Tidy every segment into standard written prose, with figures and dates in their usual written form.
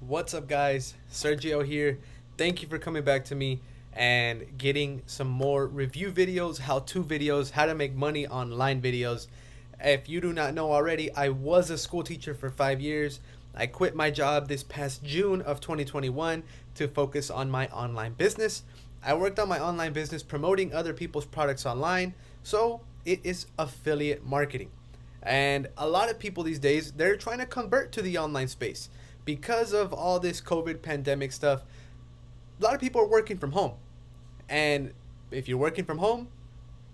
What's up, guys? Sergio here. Thank you for coming back to me and getting some more review videos, how-to videos, how to make money online videos. If you do not know already, I was a school teacher for 5 years. I quit my job this past June of 2021 to focus on my online business. I worked on my online business promoting other people's products online, so it is affiliate marketing. And a lot of people these days, they're trying to convert to the online space because of all this COVID pandemic stuff. A lot of people are working from home. And if you're working from home,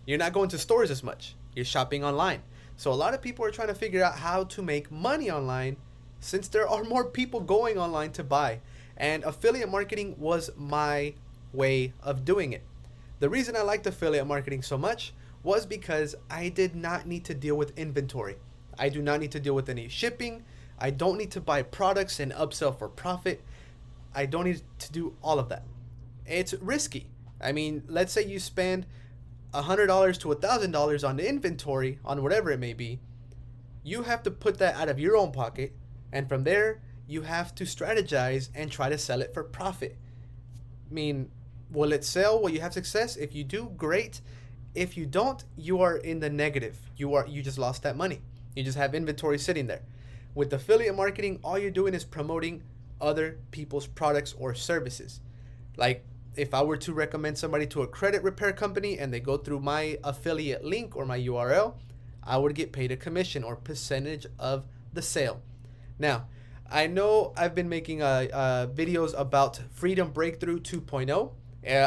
you're not going to stores as much. You're shopping online. So a lot of people are trying to figure out how to make money online since there are more people going online to buy. And affiliate marketing was my way of doing it. The reason I liked affiliate marketing so much was because I did not need to deal with inventory. I do not need to deal with any shipping. I don't need to buy products and upsell for profit. I don't need to do all of that. It's risky. I mean, let's say you spend $100 to $1,000 on the inventory, on whatever it may be. You have to put that out of your own pocket, and from there, you have to strategize and try to sell it for profit. I mean, will it sell? Will you have success? If you do, great. If you don't, you are in the negative. You just lost that money. You just have inventory sitting there. With affiliate marketing, all you're doing is promoting other people's products or services. Like if I were to recommend somebody to a credit repair company and they go through my affiliate link or my URL, I would get paid a commission or percentage of the sale. Now, I know I've been making videos about Freedom Breakthrough 2.0.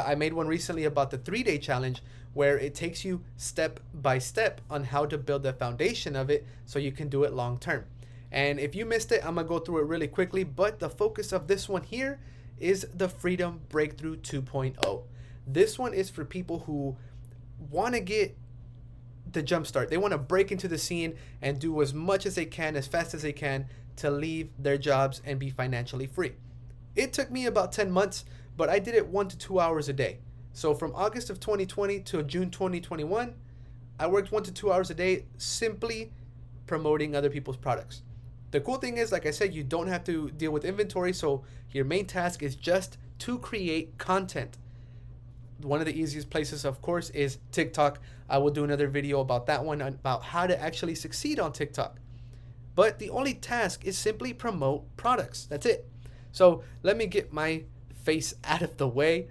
I made one recently about the 3-day challenge where it takes you step by step on how to build the foundation of it so you can do it long term. And if you missed it, I'm going to go through it really quickly, but the focus of this one here is the Freedom Breakthrough 2.0. This one is for people who want to get the jump start. They want to break into the scene and do as much as they can, as fast as they can, to leave their jobs and be financially free. It took me about 10 months, but I did it 1 to 2 hours a day. So from August of 2020 to June 2021, I worked 1 to 2 hours a day simply promoting other people's products. The cool thing is, like I said, you don't have to deal with inventory, so your main task is just to create content. One of the easiest places, of course, is TikTok. I will do another video about that one, about how to actually succeed on TikTok. But the only task is simply promote products. That's it. So let me get my face out of the way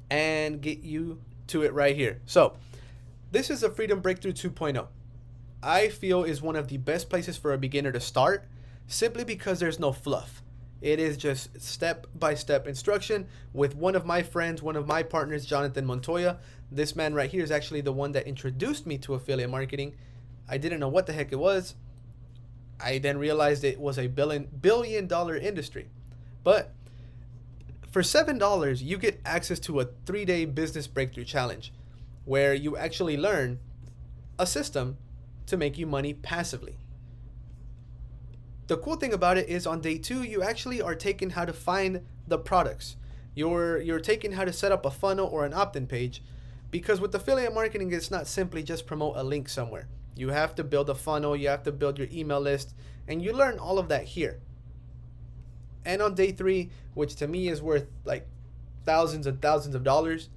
and get you to it right here. So this is a Freedom Breakthrough 2.0. I feel is one of the best places for a beginner to start, simply because there's no fluff. It is just step-by-step instruction with one of my friends, one of my partners, Jonathan Montoya. This man right here is actually the one that introduced me to affiliate marketing. I didn't know what the heck it was. I then realized it was a billion-dollar industry. But for $7, you get access to a 3-day business breakthrough challenge where you actually learn a system to make you money passively. The cool thing about it is on day 2, you actually are taking how to find the products. You're taking how to set up a funnel or an opt-in page, because with affiliate marketing, it's not simply just promote a link somewhere. You have to build a funnel, you have to build your email list, and you learn all of that here. And on day 3, which to me is worth like thousands and thousands of dollars,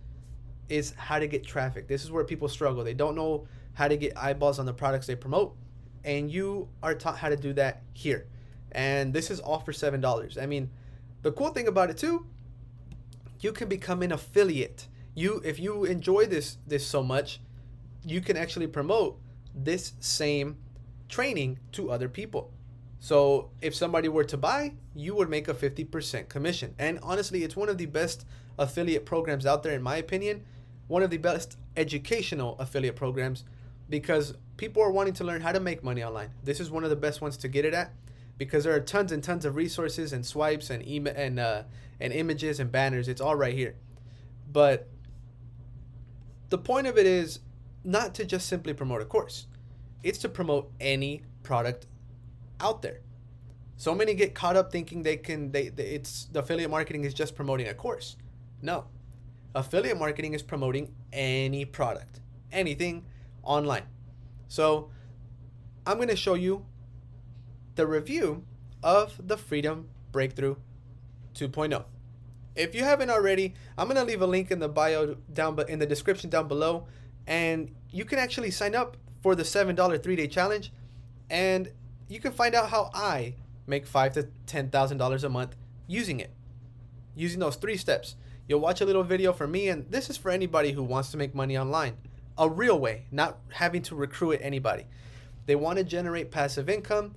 is how to get traffic. This is where people struggle. They don't know how to get eyeballs on the products they promote, and you are taught how to do that here. And this is all for $7. I mean, the cool thing about it too, you can become an affiliate. If you enjoy this so much, you can actually promote this same training to other people. So if somebody were to buy, you would make a 50% commission. And honestly, it's one of the best affiliate programs out there, in my opinion. One of the best educational affiliate programs, because people are wanting to learn how to make money online. This is one of the best ones to get it at, because there are tons and tons of resources and swipes and email and images and banners. It's all right here. But the point of it is not to just simply promote a course. It's to promote any product out there. So many get caught up thinking it's the affiliate marketing is just promoting a course. No. Affiliate marketing is promoting any product, anything online. So I'm going to show you the review of the Freedom Breakthrough 2.0. If you haven't already, I'm going to leave a link in the bio in the description down below, and you can actually sign up for the $7 3-day challenge, and you can find out how I make $5,000 to $10,000 a month using those 3 steps. You'll watch a little video from me, and this is for anybody who wants to make money online a real way, not having to recruit anybody. They want to generate passive income.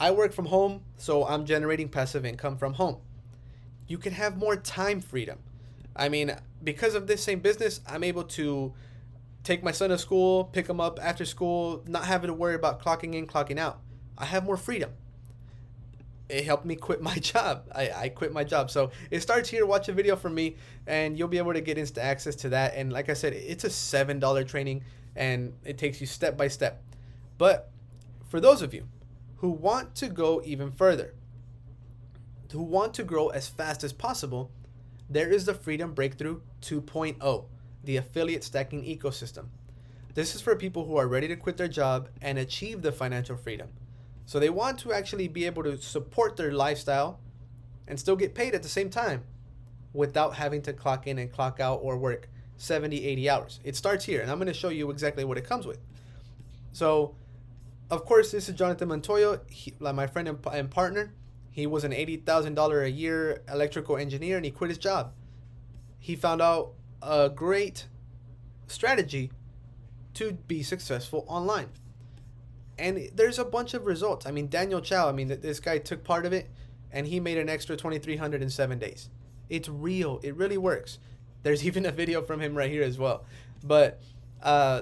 I work from home, so I'm generating passive income from home. You can have more time freedom. I mean, because of this same business, I'm able to take my son to school, pick him up after school, not having to worry about clocking in, clocking out. I have more freedom. It helped me quit my job. I quit my job. So it starts here. Watch a video from me, and you'll be able to get instant access to that. And like I said, it's a $7 training, and it takes you step by step. But for those of you who want to go even further, who want to grow as fast as possible, there is the Freedom Breakthrough 2.0, the affiliate stacking ecosystem. This is for people who are ready to quit their job and achieve the financial freedom. So they want to actually be able to support their lifestyle and still get paid at the same time without having to clock in and clock out or work 70, 80 hours. It starts here, and I'm going to show you exactly what it comes with. So, of course, this is Jonathan Montoya, my friend and partner. He was an $80,000 a year electrical engineer, and he quit his job. He found out a great strategy to be successful online. And there's a bunch of results. I mean, Daniel Chow, this guy took part of it, and he made an extra $2,300 in 7 days. It's real. It really works. There's even a video from him right here as well. But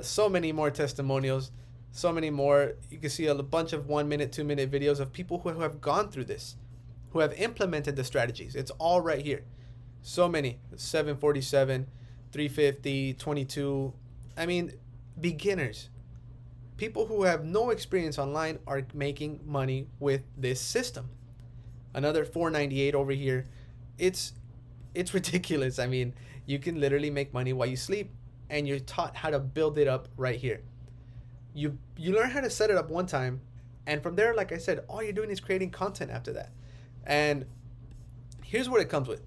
so many more testimonials, so many more. You can see a bunch of 1 minute, 2 minute videos of people who have gone through this, who have implemented the strategies. It's all right here. So many. 747, 350, 22. I mean, beginners. People who have no experience online are making money with this system. Another 498 over here. It's ridiculous. I mean, you can literally make money while you sleep, and you're taught how to build it up right here. You learn how to set it up one time, and from there, like I said, all you're doing is creating content after that. And here's what it comes with.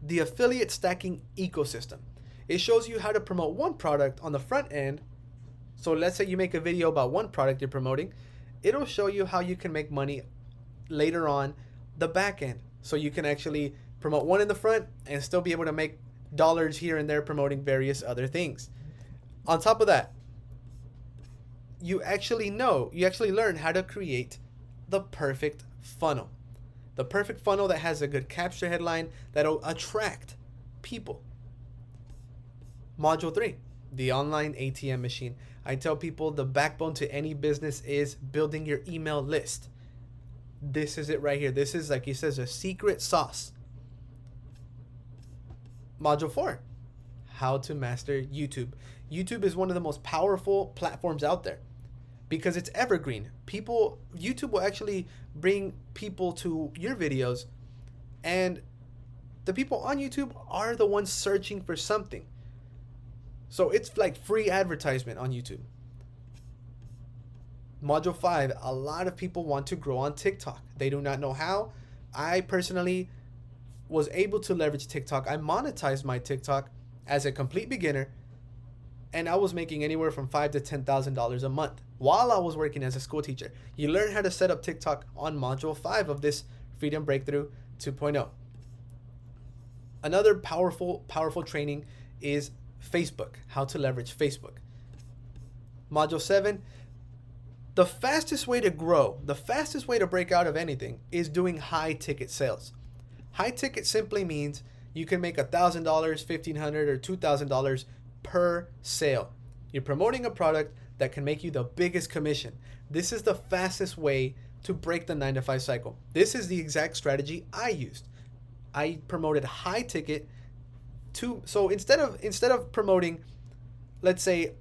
The affiliate stacking ecosystem. It shows you how to promote one product on the front end. So let's say you make a video about one product you're promoting. It'll show you how you can make money later on the back end. So you can actually promote one in the front and still be able to make dollars here and there promoting various other things. On top of that, you actually learn how to create the perfect funnel. The perfect funnel that has a good capture headline that'll attract people. Module 3, the online ATM machine. I tell people the backbone to any business is building your email list. This is it right here. This is, like he says, a secret sauce. Module 4, how to master YouTube. YouTube is one of the most powerful platforms out there because it's evergreen. YouTube will actually bring people to your videos, and the people on YouTube are the ones searching for something. So it's like free advertisement on YouTube. Module 5, a lot of people want to grow on TikTok. They do not know how. I personally was able to leverage TikTok. I monetized my TikTok as a complete beginner, and I was making anywhere from $5,000 to $10,000 a month while I was working as a school teacher. You learn how to set up TikTok on Module 5 of this Freedom Breakthrough 2.0. Another powerful training is Facebook, how to leverage Facebook. Module 7, the fastest way to grow, the fastest way to break out of anything is doing high ticket sales. High ticket simply means you can make $1,000, $1,500, or $2,000 per sale. You're promoting a product that can make you the biggest commission. This is the fastest way to break the 9-to-5 cycle. This is the exact strategy I used. I promoted high ticket so instead of promoting, let's say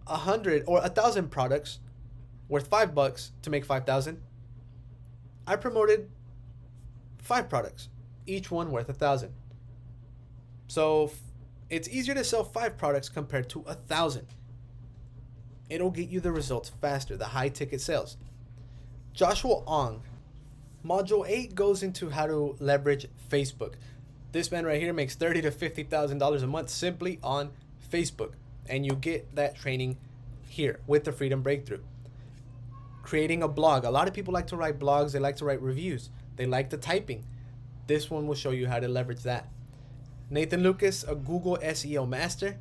100 or 1,000 products worth $5 to make 5,000, I promoted 5 products, each one worth 1,000. So it's easier to sell 5 products compared to 1,000. It'll get you the results faster, the high ticket sales. Joshua Ong, Module 8 goes into how to leverage Facebook. This man right here makes $30,000 to $50,000 a month simply on Facebook, and you get that training here with the Freedom Breakthrough. Creating a blog. A lot of people like to write blogs. They like to write reviews. They like the typing. This one will show you how to leverage that. Nathan Lucas, a Google SEO master.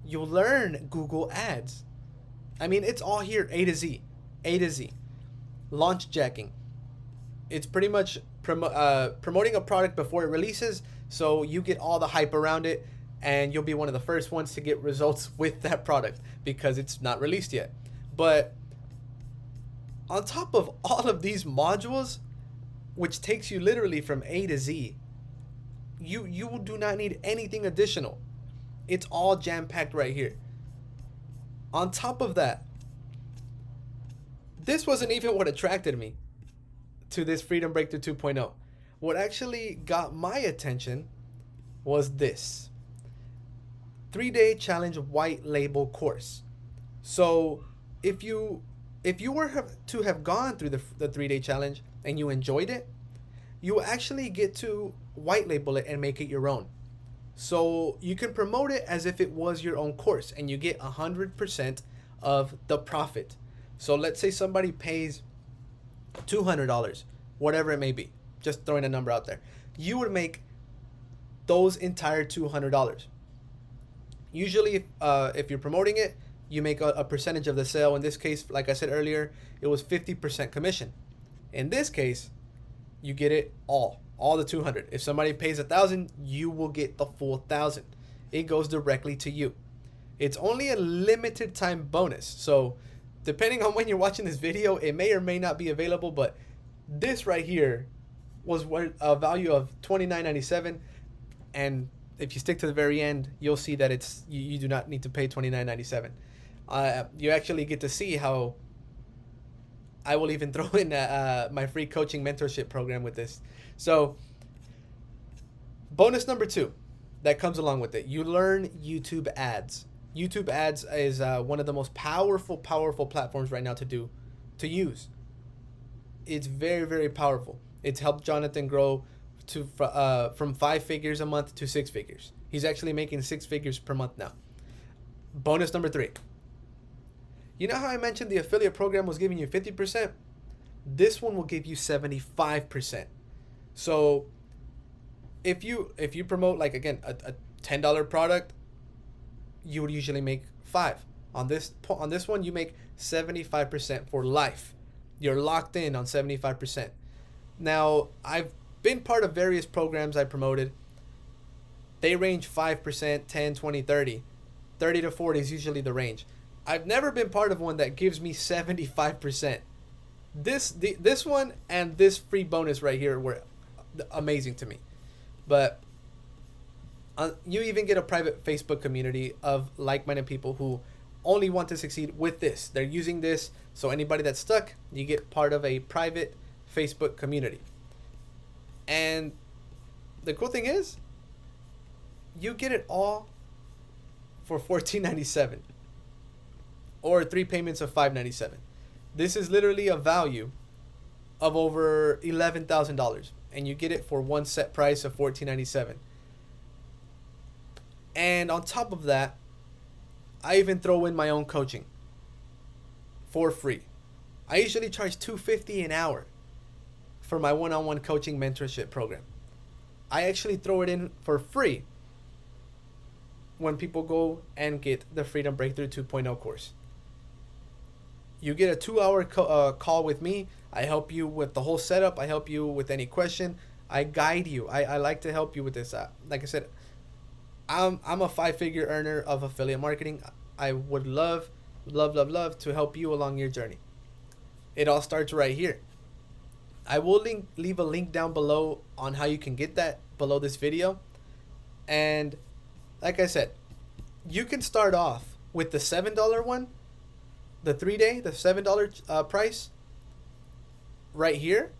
You'll learn Google Ads. I mean, it's all here, A to Z. A to Z. Launch jacking. It's pretty much promoting a product before it releases, so you get all the hype around it, and you'll be one of the first ones to get results with that product because it's not released yet. But on top of all of these modules, which takes you literally from A to Z, you do not need anything additional. It's all jam-packed right here. On top of that, this wasn't even what attracted me to this Freedom Breakthrough 2.0. What actually got my attention was this 3-day challenge white label course. So if you were to have gone through the 3-day challenge and you enjoyed it, you actually get to white label it and make it your own. So you can promote it as if it was your own course, and you get 100% of the profit. So let's say somebody pays $200, whatever it may be, just throwing a number out there. You would make those entire $200. Usually, if you're promoting it, you make a percentage of the sale. In this case, like I said earlier, it was 50% commission. In this case, you get it all the 200. If somebody pays 1,000, you will get the full 1,000. It goes directly to you. It's only a limited time bonus. So depending on when you're watching this video, it may or may not be available, but this right here was worth a value of $29.97. And if you stick to the very end, you'll see that it's you do not need to pay $29.97. You actually get to see how I will even throw in my free coaching mentorship program with this. So bonus number 2 that comes along with it, you learn YouTube ads. YouTube ads is one of the most powerful platforms right now to use. It's very, very powerful. It's helped Jonathan grow from 5 figures a month to 6 figures. He's actually making 6 figures per month now. Bonus number 3. You know how I mentioned the affiliate program was giving you 50%? This one will give you 75%. So if you promote, like, again, a $10 product, you would usually make 5. On this one, you make 75% for life. You're locked in on 75%. Now, I've been part of various programs I promoted. They range 5%, 10, 20, 30. 30 to 40 is usually the range. I've never been part of one that gives me 75%. This one and this free bonus right here were amazing to me. But you even get a private Facebook community of like-minded people who only want to succeed with this. They're using this, so anybody that's stuck, you get part of a private Facebook community. And the cool thing is, you get it all for $14.97 or 3 payments of $5.97. This is literally a value of over $11,000, and you get it for one set price of $14.97. And on top of that, I even throw in my own coaching for free. I usually charge $250 an hour for my one-on-one coaching mentorship program. I actually throw it in for free when people go and get the Freedom Breakthrough 2.0 course. You get a 2-hour call with me. I help you with the whole setup. I help you with any question. I guide you. I like to help you with this. Like I said, I'm a 5-figure earner of affiliate marketing. I would love to help you along your journey. It all starts right here. I will leave a link down below on how you can get that below this video. And like I said, you can start off with the $7 one, the 3-day, the $7 price right here.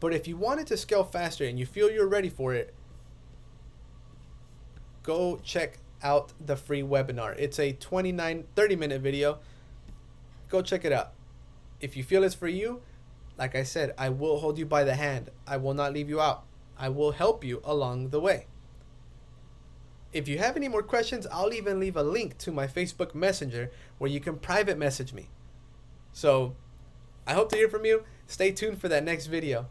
But if you wanted to scale faster and you feel you're ready for it, go check out the free webinar. It's a 30-minute video. Go check it out. If you feel it's for you, like I said, I will hold you by the hand. I will not leave you out. I will help you along the way. If you have any more questions, I'll even leave a link to my Facebook Messenger where you can private message me. So I hope to hear from you. Stay tuned for that next video.